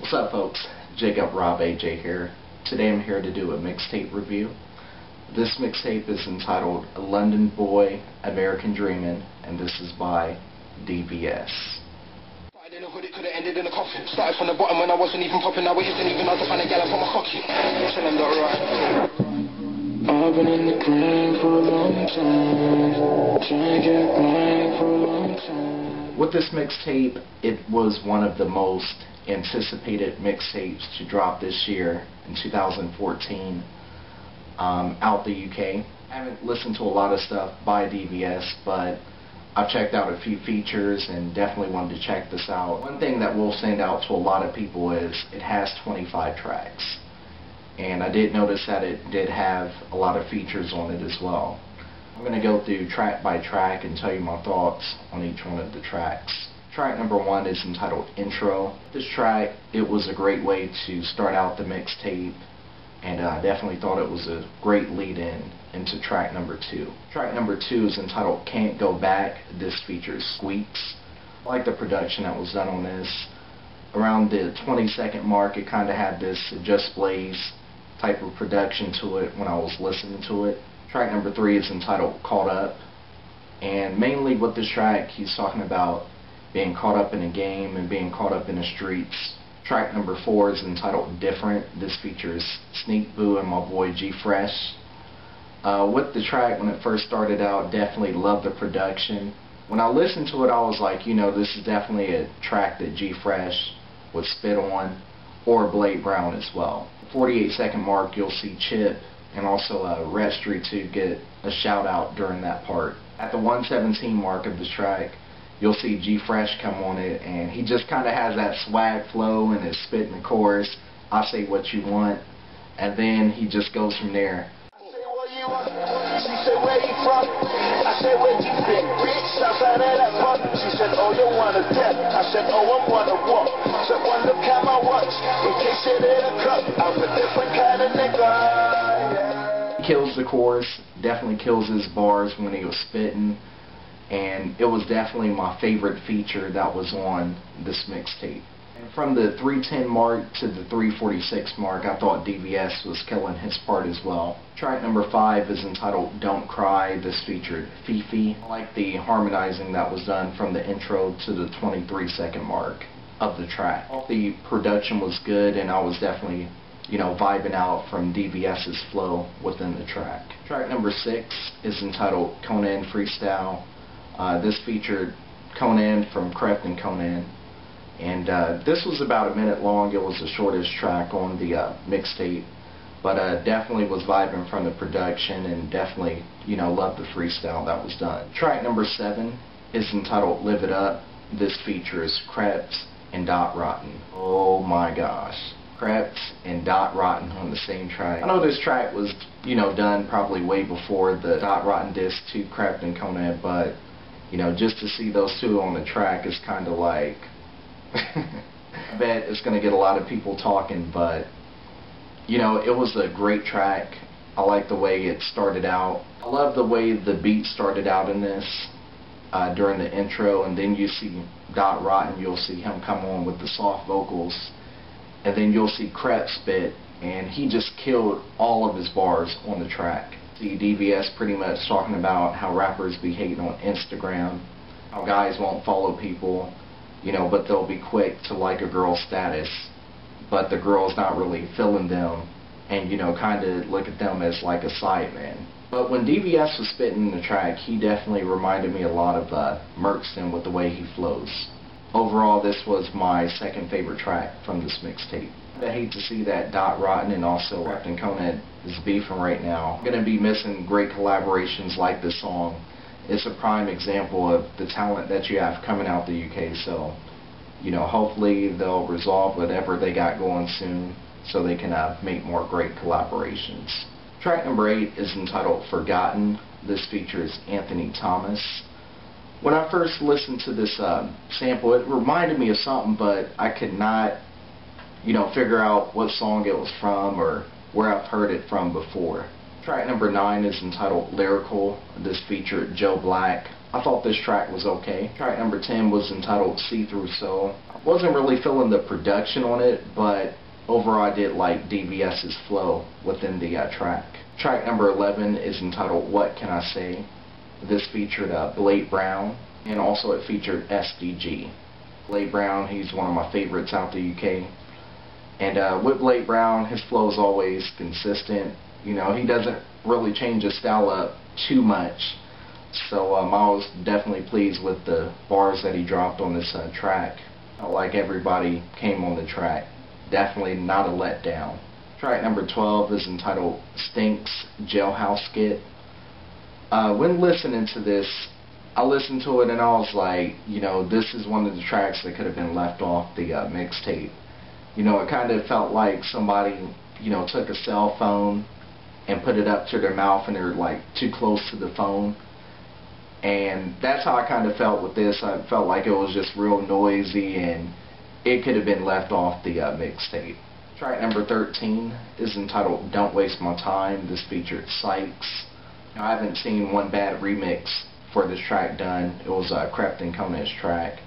What's up, folks? Jacob Rob AJ here. Today I'm here to do a mixtape review. This mixtape is entitled London Boy, American Dreamin', and this is by DVS. Started in a hood, it could have ended in a coffin. Started from the bottom when I wasn't even popping. Now it isn't even hard to find a gal for my cocky. Chillin' the right. I've been in the grind for a long time. Trying to get blind for a long time. With this mixtape, it was one of the most anticipated mixtapes to drop this year in 2014 out the UK. I haven't listened to a lot of stuff by DVS, but I've checked out a few features and definitely wanted to check this out. One thing that will stand out to a lot of people is it has 25 tracks. And I did notice that it did have a lot of features on it as well. I'm going to go through track by track and tell you my thoughts on each one of the tracks. Track number 1 is entitled Intro. This track, it was a great way to start out the mixtape, and I definitely thought it was a great lead-in into track number 2. Track number 2 is entitled Can't Go Back. This features Squeeks. I like the production that was done on this. Around the 20-second mark, it kind of had this Just Blaze type of production to it when I was listening to it. Track number 3 is entitled Caught Up, and mainly with this track he's talking about being caught up in a game and being caught up in the streets. Track number 4 is entitled Different. This features Sneakbo and my boy GFrsh. With the track, when it first started out, definitely loved the production. When I listened to it, I was like, you know, this is definitely a track that GFrsh would spit on, or Blade Brown as well. 48-second mark, you'll see Chip and also Wretch to get a shout out during that part. At the 117 mark of the track, you'll see GFrsh come on it, and he just kind of has that swag flow and is spitting the chorus, I say what you want, and then he just goes from there. I say where you want, she said where you from, I said where you been, bitch, outside of that fuck. She said, oh, you wanna death, I said, oh, I wanna walk. Said, one look at my watch, in case it hit a cup, I'm a different kind of nigga, yeah. Kills the chorus, definitely kills his bars when he was spitting, and it was definitely my favorite feature that was on this mixtape. And from the 310 mark to the 346 mark, I thought DVS was killing his part as well. Track number 5 is entitled Don't Cry. This featured Fifi. I like the harmonizing that was done from the intro to the 23-second mark of the track. The production was good, and I was definitely, you know, vibing out from DVS's flow within the track. Track number 6 is entitled Konan Freestyle. This featured Konan from Krept and Konan, and this was about a minute long. It was the shortest track on the mixtape, but definitely was vibing from the production, and definitely, you know, loved the freestyle that was done. Track number 7 is entitled Live It Up. This features Krept and Dot Rotten. Oh my gosh. Krept and Dot Rotten on the same track. I know this track was, you know, done probably way before the Dot Rotten disc to Krept and Konan, but you know, just to see those two on the track is kind of like, I bet it's going to get a lot of people talking, but, you know, it was a great track. I like the way it started out. I love the way the beat started out in this during the intro, and then you see Dot Rotten, you'll see him come on with the soft vocals, and then you'll see Krept spit, and he just killed all of his bars on the track. See DVS pretty much talking about how rappers be hating on Instagram, how guys won't follow people, you know, but they'll be quick to like a girl's status, but the girl's not really feeling them, and, you know, kind of look at them as like a side man. But when DVS was spitting the track, he definitely reminded me a lot of Brixton with the way he flows. Overall, this was my second favorite track from this mixtape. I hate to see that Dot Rotten and also Krept and Konan is beefing right now. I'm going to be missing great collaborations like this song. It's a prime example of the talent that you have coming out the UK, so, you know, hopefully they'll resolve whatever they got going soon so they can make more great collaborations. Track number 8 is entitled Forgotten. This features Anthony Thomas. When I first listened to this sample, it reminded me of something, but I could not, you know, figure out what song it was from or where I've heard it from before. Track number 9 is entitled Lerycal. This featured Joe Black. I thought this track was okay. Track number 10 was entitled See Through Soul. Wasn't really feeling the production on it, but overall I did like DVS's flow within the track. Track number 11 is entitled What Can I Say? This featured Blade Brown, and also it featured SDG. Blade Brown, he's one of my favorites out the UK. And with Blade Brown, his flow is always consistent. You know, he doesn't really change his style up too much. So I was definitely pleased with the bars that he dropped on this track. Not like everybody came on the track. Definitely not a letdown. Track number 12 is entitled Stinks Jailhouse Skit. When listening to this, I listened to it and I was like, you know, this is one of the tracks that could have been left off the mixtape. You know, it kind of felt like somebody, you know, took a cell phone and put it up to their mouth and they're like too close to the phone. And that's how I kind of felt with this. I felt like it was just real noisy and it could have been left off the mixtape. Track number 13 is entitled Don't Waste My Time. This featured Syikes. Now, I haven't seen one bad remix for this track done. It was Krept and Konan's track.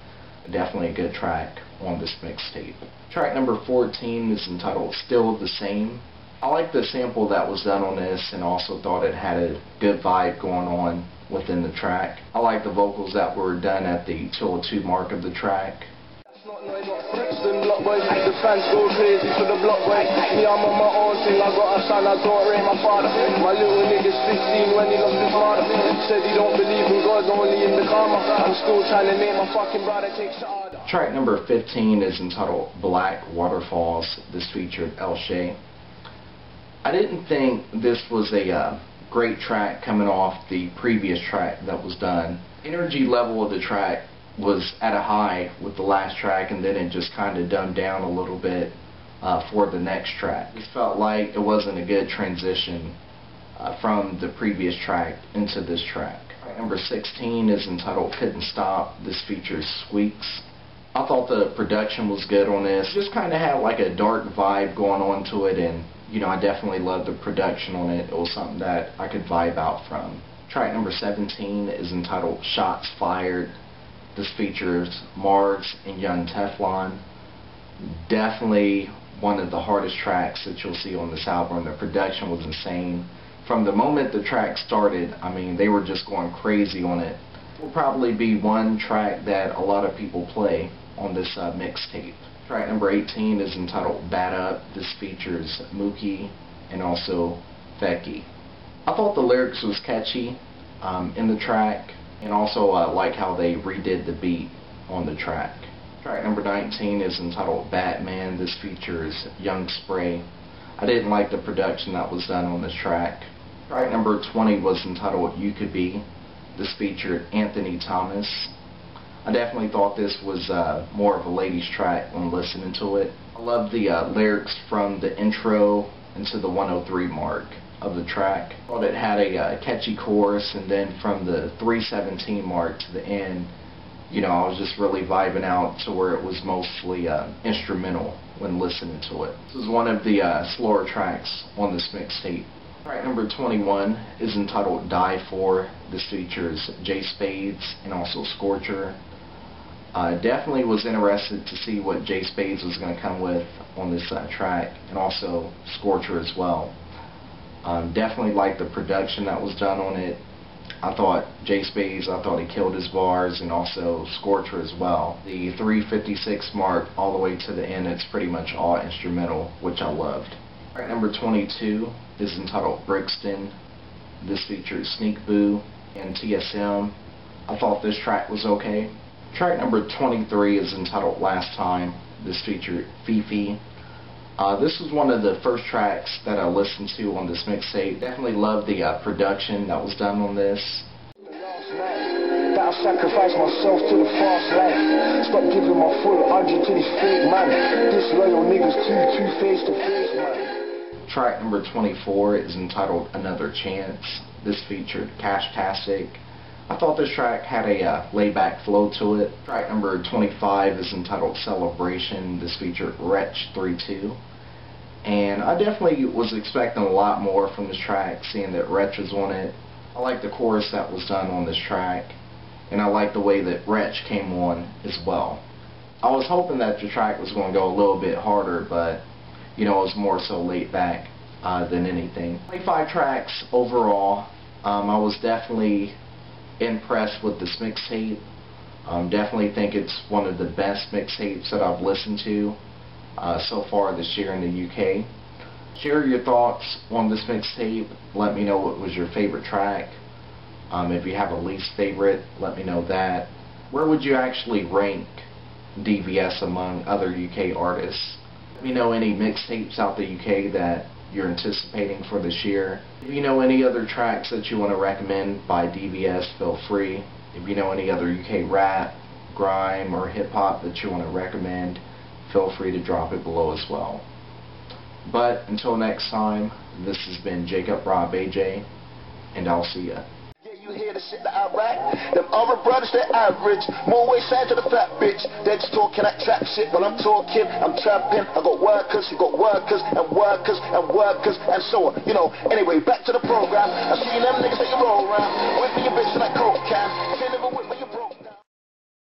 Definitely a good track on this mixtape. Track number 14 is entitled Still the Same. I like the sample that was done on this and also thought it had a good vibe going on within the track. I like the vocals that were done at the 202 mark of the track. Brixton block boys, the fans go crazy for the block boys. Me, I'm on my own thing, I got a son, I don't rate my father. My little nigga's 15 when he lost his mother. Said he don't believe in God, only in the karma. I'm still trying to make my fucking brother take shot. Track number 15 is entitled Black Waterfalls. This featured Elshay. I didn't think this was a great track coming off the previous track that was done. Energy level of the track was at a high with the last track, and then it just kind of dumbed down a little bit for the next track. It felt like it wasn't a good transition from the previous track into this track. Track number 16 is entitled Couldn't Stop. This features Squeeks. I thought the production was good on this. Just kind of had like a dark vibe going on to it, and you know, I definitely loved the production on it. It was something that I could vibe out from. Track number 17 is entitled Shots Fired. This features Margs and Young Teflon. Definitely one of the hardest tracks that you'll see on this album. The production was insane. From the moment the track started, I mean, they were just going crazy on it. It will probably be one track that a lot of people play on this mixtape. Track number 18 is entitled Bad Up. This features Mucky and also Fekky. I thought the lyrics was catchy in the track, and also like how they redid the beat on the track. Track number 19 is entitled Badman. This features Young Spray. I didn't like the production that was done on this track. Track number 20 was entitled You Could Be. This featured Anthony Thomas. I definitely thought this was more of a ladies track when listening to it. I love the lyrics from the intro into the 103 mark of the track. I thought it had a catchy chorus, and then from the 317 mark to the end, you know, I was just really vibing out to where it was mostly instrumental when listening to it. This is one of the slower tracks on this mixtape. Track number 21 is entitled Die For. This features Spades and also Scorcher. Definitely was interested to see what Spades was going to come with on this track, and also Scorcher as well. Definitely liked the production that was done on it. I thought Spades, I thought he killed his bars, and also Scorcher as well. The 356 mark all the way to the end, it's pretty much all instrumental, which I loved. Track number 22 is entitled Brixton. This features Sneakbo and TSM. I thought this track was okay. Track number 23 is entitled Last Time. This featured Fifi. This was one of the first tracks that I listened to on this mixtape. Definitely loved the production that was done on this. That I sacrificed myself to the fast life. Stop giving my full 100 to these fake man. Disloyal niggas two-faced to face man. Track number 24 is entitled Another Chance. This featured Cashtastic. I thought this track had a laid-back flow to it. Track number 25 is entitled Celebration. This featured Wretch 3-2. And I definitely was expecting a lot more from this track, seeing that Wretch was on it. I like the chorus that was done on this track, and I like the way that Wretch came on as well. I was hoping that the track was going to go a little bit harder, but you know, it was more so laid back than anything. 25 tracks overall. I was definitely impressed with this mixtape. Definitely think it's one of the best mixtapes that I've listened to so far this year in the UK. Share your thoughts on this mixtape. Let me know what was your favorite track. If you have a least favorite, let me know that. Where would you actually rank DVS among other UK artists? Let me know any mixtapes out the UK that you're anticipating for this year. If you know any other tracks that you want to recommend by DVS, feel free. If you know any other UK rap, grime, or hip-hop that you want to recommend, feel free to drop it below as well. But until next time, this has been Jacob Rob AJ, and I'll see ya. You hear the shit that I write? Them other brothers, they're average. More ways side to the fat bitch. They're just talking that trap shit. While I'm talking, I'm trapping. I got workers, you got workers, and workers, and workers, and so on. You know, anyway, back to the program. I seen them niggas that you roll around.